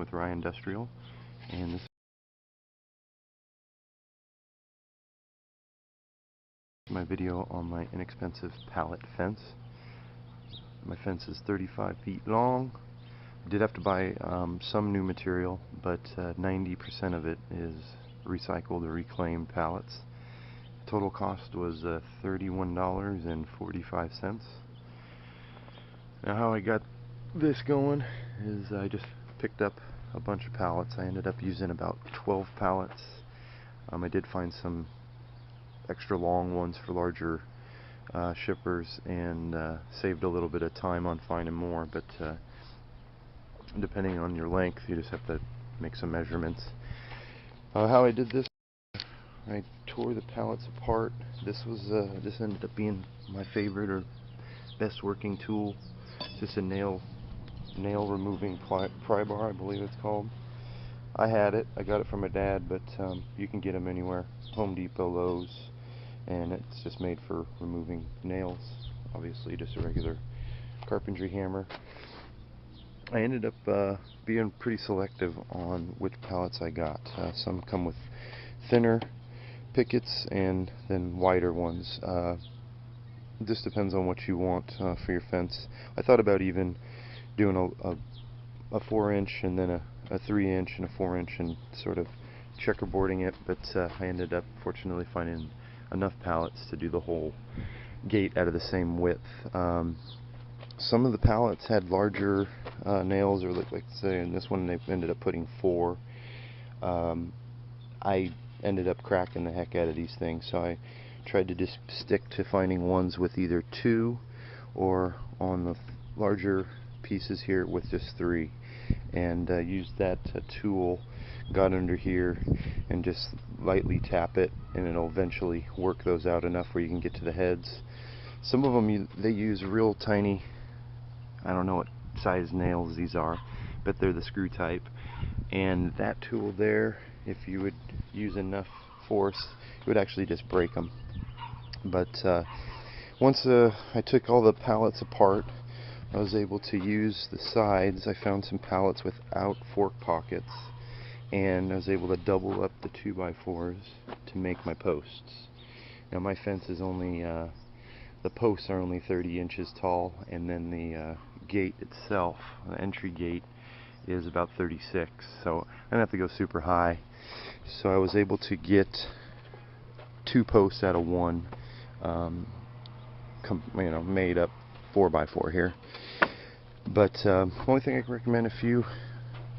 with Rye Industrial, and this is my video on my inexpensive pallet fence. My fence is 35 feet long. I did have to buy some new material, but 90% of it is recycled or reclaimed pallets. Total cost was $31.45. Now how I got this going is I just picked up a bunch of pallets. I ended up using about 12 pallets. I did find some extra long ones for larger shippers, and saved a little bit of time on finding more, but depending on your length you just have to make some measurements. How I did this, I tore the pallets apart. This ended up being my favorite or best working tool. It's just a nail removing pry bar, I believe it's called. I had it. I got it from my dad, but you can get them anywhere. Home Depot, Lowe's, and it's just made for removing nails. Obviously just a regular carpentry hammer. I ended up being pretty selective on which pallets I got. Some come with thinner pickets and then wider ones. This depends on what you want for your fence. I thought about even doing a 4-inch and then a 3-inch and a 4-inch and sort of checkerboarding it, but I ended up fortunately finding enough pallets to do the whole gate out of the same width. Some of the pallets had larger nails, or like say in this one they ended up putting 4. I ended up cracking the heck out of these things, so I tried to just stick to finding ones with either 2 or on the larger pieces here with just 3, and used that tool, got under here and just lightly tap it, and it'll eventually work those out enough where you can get to the heads. Some of them they use real tiny, I don't know what size nails these are, but they're the screw type, and that tool there, if you would use enough force, it would actually just break them. But once I took all the pallets apart, I was able to use the sides. I found some pallets without fork pockets, and I was able to double up the 2x4s to make my posts. Now my fence is only, the posts are only 30 inches tall, and then the gate itself, the entry gate, is about 36, so I don't have to go super high. So I was able to get 2 posts out of 1, made up 4x4 here. But the only thing I can recommend, if you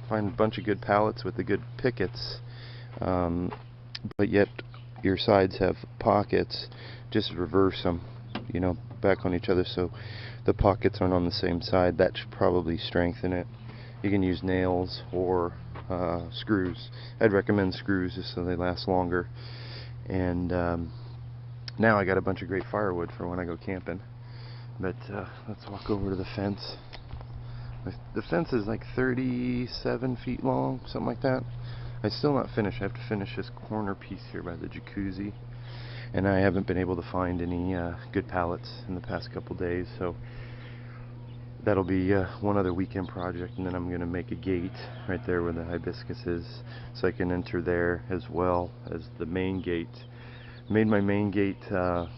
find a bunch of good pallets with the good pickets, but yet your sides have pockets, just reverse them, back on each other so the pockets aren't on the same side. That should probably strengthen it. You can use nails or screws. I'd recommend screws just so they last longer. And now I got a bunch of great firewood for when I go camping. But let's walk over to the fence. The fence is like 37 feet long, something like that. I'm still not finished. I have to finish this corner piece here by the jacuzzi, and I haven't been able to find any good pallets in the past couple days, so that'll be one other weekend project, and then I'm going to make a gate right there where the hibiscus is, so I can enter there as well as the main gate. Made my main gate 4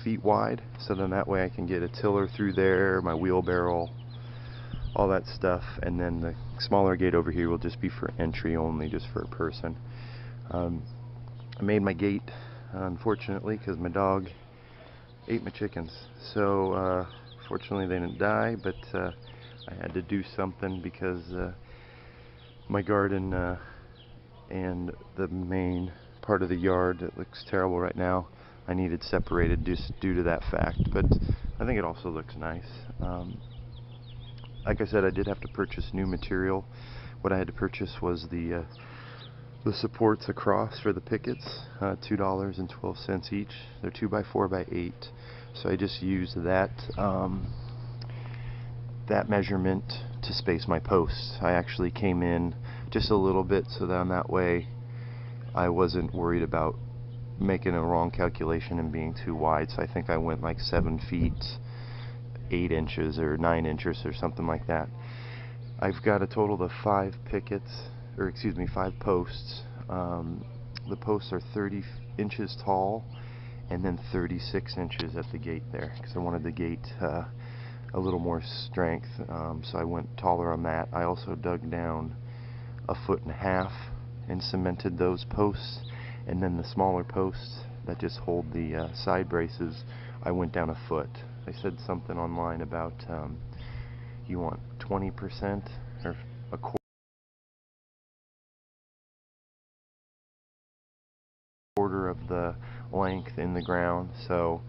feet wide, so then that way I can get a tiller through there, my wheelbarrow, all that stuff, and then the smaller gate over here will just be for entry only, just for a person. I made my gate, unfortunately, because my dog ate my chickens. So fortunately they didn't die, but I had to do something because my garden and the main part of the yard that looks terrible right now, I needed separated just due to that fact, but I think it also looks nice. Like I said, I did have to purchase new material. What I had to purchase was the supports across for the pickets, $2.12 each. They're 2x4x8, so I just used that that measurement to space my posts. I actually came in just a little bit, so then that way I wasn't worried about making a wrong calculation and being too wide. So I think I went like 7 feet 8 inches or 9 inches or something like that. I've got a total of 5 pickets, or excuse me, 5 posts. The posts are 30 inches tall and then 36 inches at the gate there, because I wanted the gate a little more strength, so I went taller on that. I also dug down 1.5 feet and cemented those posts, and then the smaller posts that just hold the side braces, I went down 1 foot. I said something online about you want 20% or a quarter of the length in the ground. So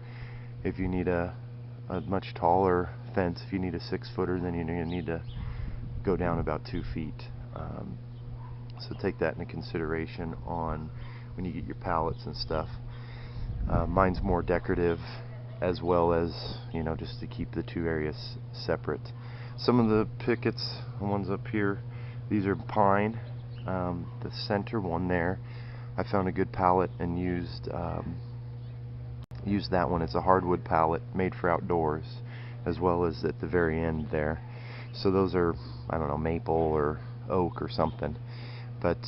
if you need a much taller fence, if you need a 6-footer, then you're going to need to go down about 2 feet. So take that into consideration on when you get your pallets and stuff. Mine's more decorative, as well as, you know, just to keep the two areas separate. Some of the pickets, the ones up here, these are pine. The center one there, I found a good pallet and used that one. It's a hardwood pallet made for outdoors, as well as at the very end there. So those are, I don't know, maple or oak or something. But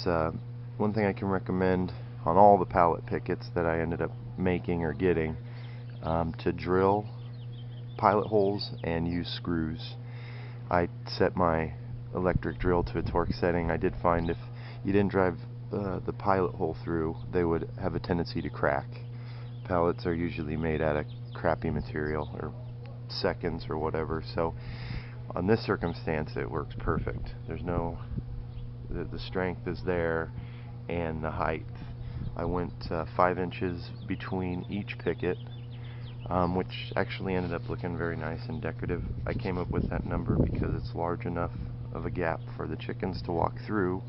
one thing I can recommend on all the pallet pickets that I ended up making or getting, to drill pilot holes and use screws. I set my electric drill to a torque setting. I did find if you didn't drive the pilot hole through, they would have a tendency to crack. Pallets are usually made out of crappy material, or seconds or whatever, so on this circumstance it works perfect. There's no, the strength is there, and the height. I went 5 inches between each picket, which actually ended up looking very nice and decorative. I came up with that number because it's large enough of a gap for the chickens to walk through,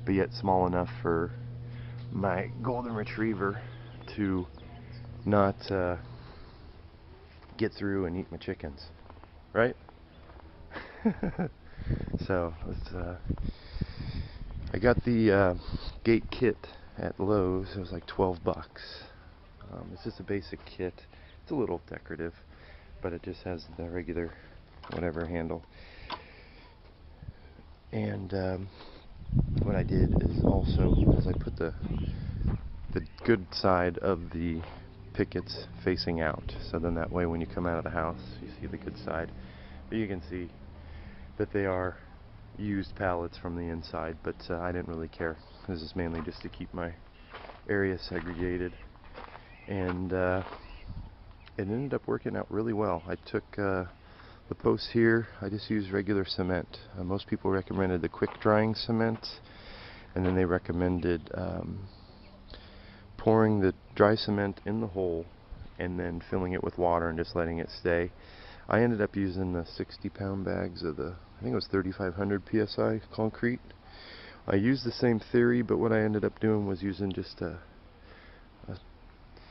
but yet small enough for my golden retriever to not get through and eat my chickens, right? So I got the gate kit at Lowe's. It was like 12 bucks. It's just a basic kit. It's a little decorative, but it just has the regular whatever handle. And what I did is also, as I put the good side of the pickets facing out, so then that way when you come out of the house you see the good side. But you can see that they are used pallets from the inside, but I didn't really care. This is mainly just to keep my area segregated, and it ended up working out really well. I took the posts here, I just used regular cement. Most people recommended the quick drying cement, and then they recommended pouring the dry cement in the hole and then filling it with water and just letting it stay. I ended up using the 60-pound bags of the, I think it was 3,500 psi concrete. I used the same theory, but what I ended up doing was using just a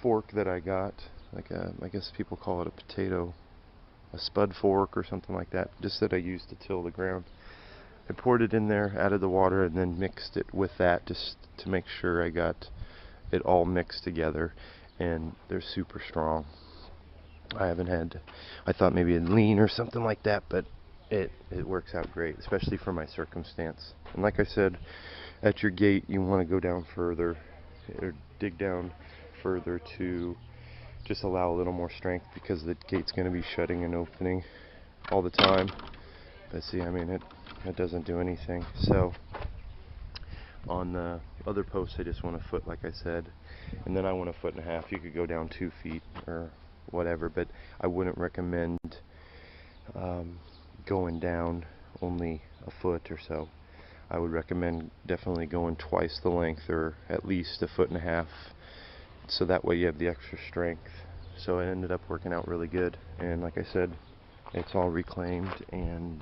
fork that I got, like a, I guess people call it a potato, a spud fork or something like that, just that I used to till the ground. I poured it in there, added the water, and then mixed it with that just to make sure I got it all mixed together, and they're super strong. I haven't had, I thought maybe it'd lean or something like that, but it works out great, especially for my circumstance. And like I said, at your gate you want to go down further, or dig down further to just allow a little more strength, because the gate's going to be shutting and opening all the time. But see, I mean, it doesn't do anything. So on the other posts I just want 1 foot, like I said, and then I want 1.5 feet. You could go down 2 feet or whatever, but I wouldn't recommend going down only 1 foot or so. I would recommend definitely going twice the length, or at least 1.5 feet, so that way you have the extra strength. So it ended up working out really good, and like I said, it's all reclaimed, and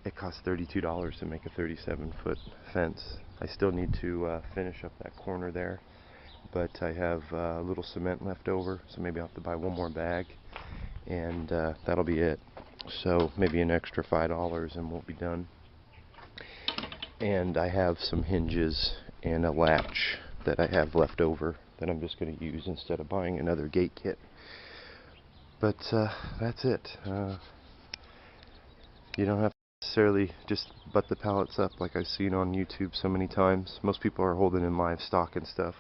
it cost $32 to make a 37-foot fence. I still need to finish up that corner there, but I have a little cement left over, so maybe I'll have to buy one more bag, and that'll be it. So maybe an extra $5 and we'll be done. And I have some hinges and a latch that I have left over that I'm just going to use instead of buying another gate kit. But that's it. You don't have necessarily just butt the pallets up like I've seen on YouTube so many times. Most people are holding in live stock and stuff.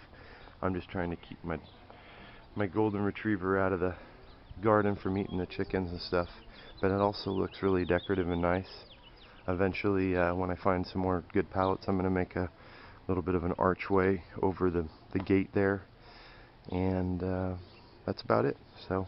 I'm just trying to keep my golden retriever out of the garden from eating the chickens and stuff. But it also looks really decorative and nice. Eventually, when I find some more good pallets, I'm going to make a little bit of an archway over the gate there. And that's about it. So